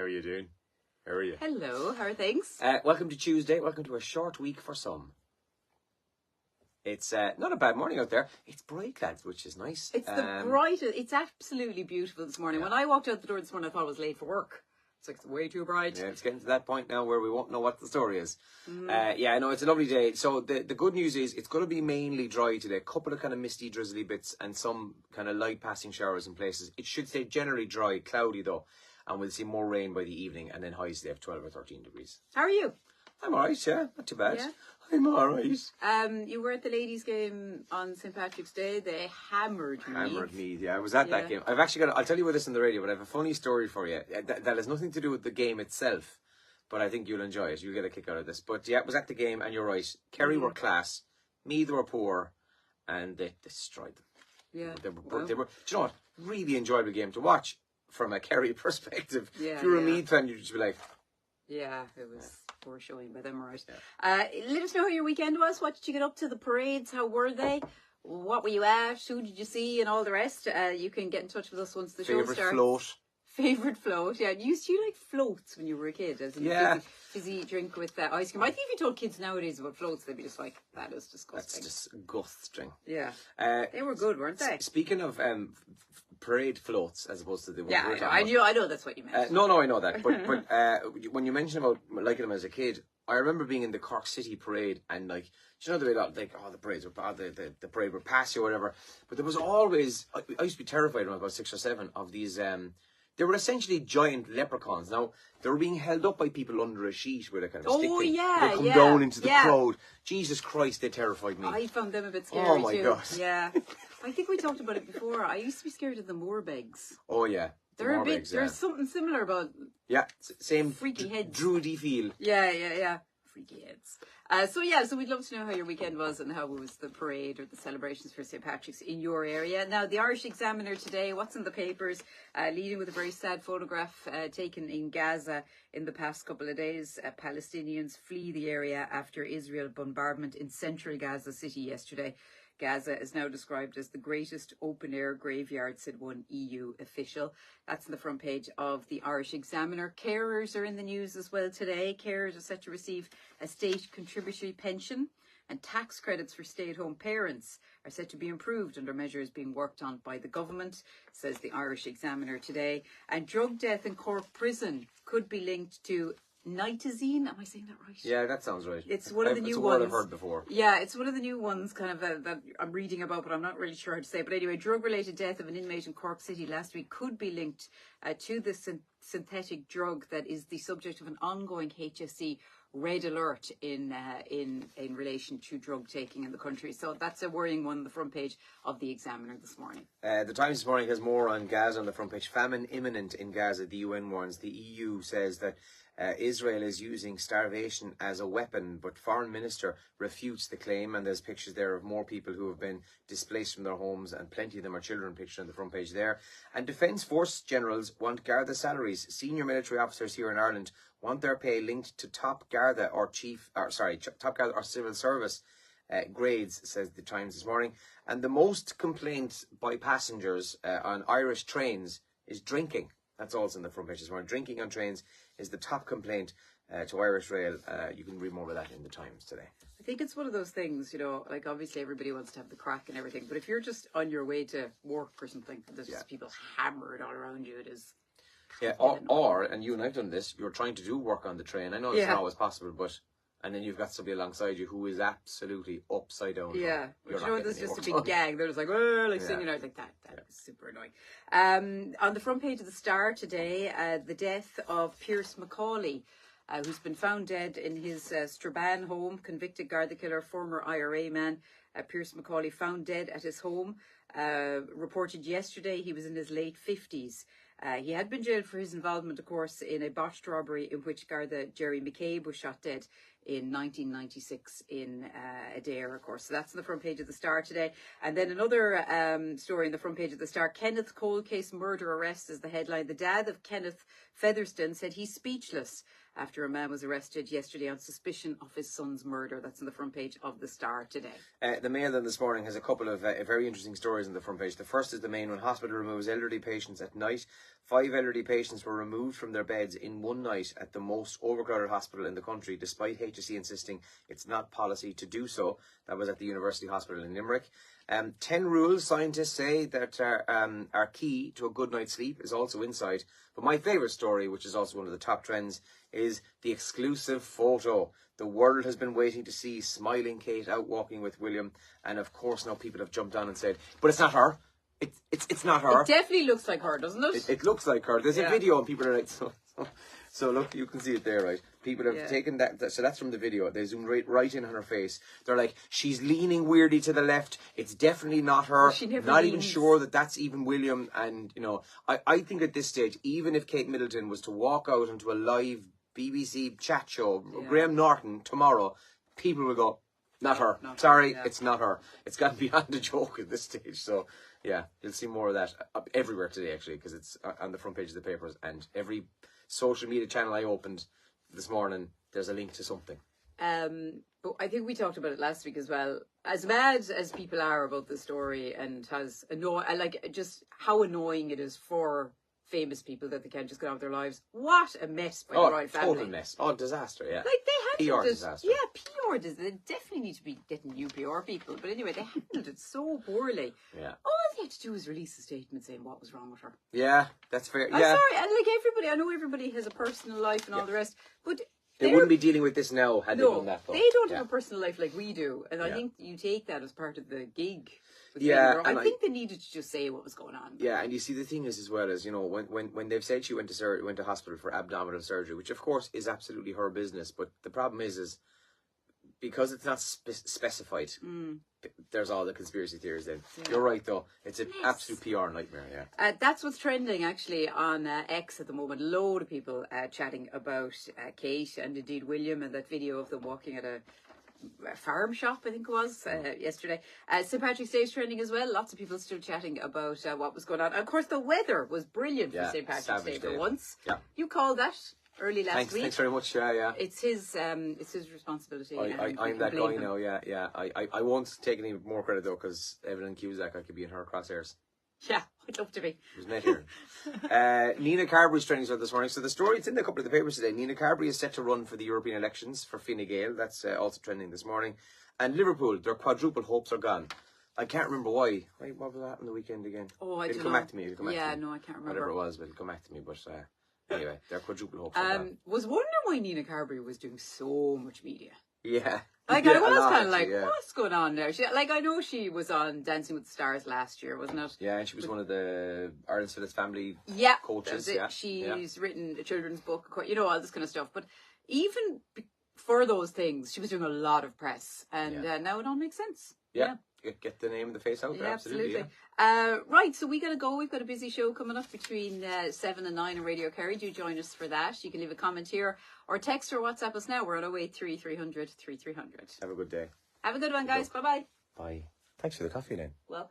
How are you doing? How are you? Hello, how are things? Welcome to Tuesday. Welcome to a short week for some. It's not a bad morning out there. It's bright, lads, which is nice. It's the brightest. It's absolutely beautiful this morning. Yeah. When I walked out the door this morning, I thought I was late for work. It's like, it's way too bright. Yeah, it's getting to that point now where we won't know what the story is. Yeah, no, it's a lovely day. So the good news is it's going to be mainly dry today. A couple of kind of misty, drizzly bits and some kind of light passing showers in places. It should stay generally dry, cloudy though. And we'll see more rain by the evening, and then highs today of 12 or 13 degrees. How are you? I'm alright, yeah, not too bad. Yeah. I'm alright. You were at the ladies' game on St. Patrick's Day. They hammered me. Yeah. I was at that game. I've actually got, I'll tell you about this on the radio, but I have a funny story for you. That has nothing to do with the game itself, but I think you'll enjoy it. You'll get a kick out of this. But yeah, I was at the game, and you're right. Kerry were class. Meath were poor, and they destroyed them. Yeah. They were, do you know what? Really enjoyable game to watch from a Kerry perspective. Yeah, if you were a yeah. Meath fan, you'd just be like, Yeah, it was poor showing by them, right? Yeah. Let us know how your weekend was. What did you get up to? The parades, how were they? What were you at? Who did you see? And all the rest. You can get in touch with us once the show starts. Favourite float? Favourite float, yeah. You like floats when you were a kid, as a fizzy drink with ice cream. I think if you told kids nowadays about floats, they'd be just like, that is disgusting. That's disgusting. Yeah. They were good, weren't they? Speaking of parade floats, as opposed to the one we're talking I know that's what you meant. No, I know that. But when you mentioned about liking them as a kid, I remember being in the Cork City parade and like, you know the way that like, the parades were bad, the parade would pass you or whatever. But there was always, I used to be terrified when I was about 6 or 7 of these. They were essentially giant leprechauns. Now, they were being held up by people under a sheet with a kind of stick thing. They come down into the crowd. Jesus Christ, they terrified me. I found them a bit scary Oh my too. God. Yeah. I think we talked about it before. I used to be scared of the Moorbegs. Oh yeah. They're a bit, there's something similar about same freaky heads. Druidy feel. Yeah. Freaky heads. So we'd love to know how your weekend was and how was the parade or the celebrations for St. Patrick's in your area. Now, the Irish Examiner today, what's in the papers, leading with a very sad photograph taken in Gaza in the past couple of days. Palestinians flee the area after Israel bombardment in central Gaza City yesterday. Gaza is now described as the greatest open-air graveyard, said one EU official. That's on the front page of the Irish Examiner. Carers are in the news as well today. Carers are set to receive a state contributory pension, and tax credits for stay-at-home parents are set to be improved under measures being worked on by the government, says the Irish Examiner today. And drug death in Cork prison could be linked to nitazene. Am I saying that right? Yeah, that sounds right. It's one of the new ones. It's a word I've heard before. Yeah, it's one of the new ones kind of that I'm reading about, but I'm not really sure how to say it. But anyway, drug-related death of an inmate in Cork City last week could be linked to the synthetic drug that is the subject of an ongoing HSE red alert in relation to drug taking in the country. So that's a worrying one on the front page of the Examiner this morning. The Times this morning has more on Gaza on the front page. Famine imminent in Gaza, the UN warns. The EU says that Israel is using starvation as a weapon, but Foreign Minister refutes the claim, and there's pictures there of more people who have been displaced from their homes, and plenty of them are children pictured on the front page there. And Defence Force generals want Garda salaries. Senior military officers here in Ireland want their pay linked to top Garda or top Garda or civil service grades, says the Times this morning. And the most complaints by passengers on Irish trains is drinking. That's also in the front page this morning. Drinking on trains is the top complaint to Irish Rail. You can read more about that in the Times today. I think it's one of those things, like obviously everybody wants to have the crack and everything, but if you're just on your way to work or something, there's just people hammered all around you, it is. Yeah, or, and you and I've done this, you're trying to do work on the train. I know it's not always possible, but... And then you've got somebody alongside you who is absolutely upside down. Yeah. There's just a big gang. They're just like, singing out like that. That is super annoying. On the front page of the Star today, the death of Pierce McCauley, who's been found dead in his Strabane home, convicted Garda killer, former IRA man. Pierce McCauley found dead at his home. Reported yesterday he was in his late 50s. He had been jailed for his involvement, of course, in a botched robbery in which Garda Jerry McCabe was shot dead in 1996 in Adair, of course. So that's on the front page of the Star today. And then another story on the front page of the Star. Kenneth cold case murder arrest is the headline. The dad of Kenneth Featherston said he's speechless after a man was arrested yesterday on suspicion of his son's murder. That's on the front page of the Star today. The Mail then this morning has a couple of very interesting stories on the front page. The first is the main one. Hospital removes elderly patients at night. 5 elderly patients were removed from their beds in one night at the most overcrowded hospital in the country, despite HSE insisting it's not policy to do so. That was at the University Hospital in Limerick. 10 rules scientists say that are key to a good night's sleep is also inside. But my favourite story, which is also one of the top trends, is the exclusive photo. The world has been waiting to see smiling Kate out walking with William. And of course now people have jumped on and said, but it's not her. It's not her. It definitely looks like her, doesn't it? It looks like her. There's a video and people are like, so look, you can see it there, right? People have taken that, so that's from the video. They zoomed right in on her face. They're like, she's leaning weirdly to the left. It's definitely not her. She never not leans. even sure that that's even William. And, you know, I think at this stage, even if Kate Middleton was to walk out into a live BBC chat show, Graham Norton, tomorrow, people will go, not her. Sorry, it's not her. It's gotten beyond a joke at this stage. So, yeah, you'll see more of that everywhere today, actually, because it's on the front page of the papers. And every social media channel I opened this morning, there's a link to something. But I think we talked about it last week as well. As mad as people are about the story and just how annoying it is for famous people that they can't just get on with their lives. What a mess by the royal family. Total mess. Oh, disaster, yeah. Like they handled PR it. disaster. Yeah, PR disaster. They definitely need to be getting new PR people. But anyway, they handled it so poorly. Yeah. All they had to do was release a statement saying what was wrong with her. Yeah, that's fair. I'm yeah. sorry, and like everybody, I know everybody has a personal life and all the rest, but they wouldn't be dealing with this now had they done that. They don't have a personal life like we do, and I think you take that as part of the gig. Yeah, I think they needed to just say what was going on. Yeah, and you see the thing is as well as, you know, when they've said she went to hospital for abdominal surgery, which of course is absolutely her business, but the problem is because it's not specified. There's all the conspiracy theories then. Yeah. You're right though. It's an absolute PR nightmare, yeah. That's what's trending actually on X at the moment. A load of people chatting about Kate and indeed William and that video of them walking at a farm shop, I think it was, yesterday. St. Patrick's Day is trending as well. Lots of people still chatting about what was going on. And of course, the weather was brilliant for St. Patrick's Day for once. Yeah. You called that early last week. Thanks very much. Yeah. It's his responsibility. I'm that guy now. Yeah. I won't take any more credit though, because Evelyn Cusack, I could be in her crosshairs. Yeah, I'd love to be. It was met here. Nina Carberry's trending this morning. So the story, it's in a couple of the papers today. Nina Carberry is set to run for the European elections for Fine Gael. That's also trending this morning. And Liverpool, their quadruple hopes are gone. I can't remember why. What was that on the weekend again? Oh, I don't know. It'll come back to me. No, I can't remember. Whatever it was, but it'll come back to me. But anyway, their quadruple hopes are gone. Was wondering why Nina Carberry was doing so much media. Yeah. Like, I was kind of like, what's going on there? I know she was on Dancing with the Stars last year, wasn't it? Yeah, and she was one of the Ireland's Fittest Family coaches. She's written a children's book, you know, all this kind of stuff. But even for those things, she was doing a lot of press. And now it all makes sense. Yeah. Get the name and the face out there, absolutely. Right, so we got to go. We've got a busy show coming up between 7 and 9 on Radio Kerry. Do join us for that. You can leave a comment here or text or WhatsApp us now. We're on 083 300 3300. Have a good day. Have a good one, guys. Bye-bye. Bye. Thanks for the coffee, then. Welcome.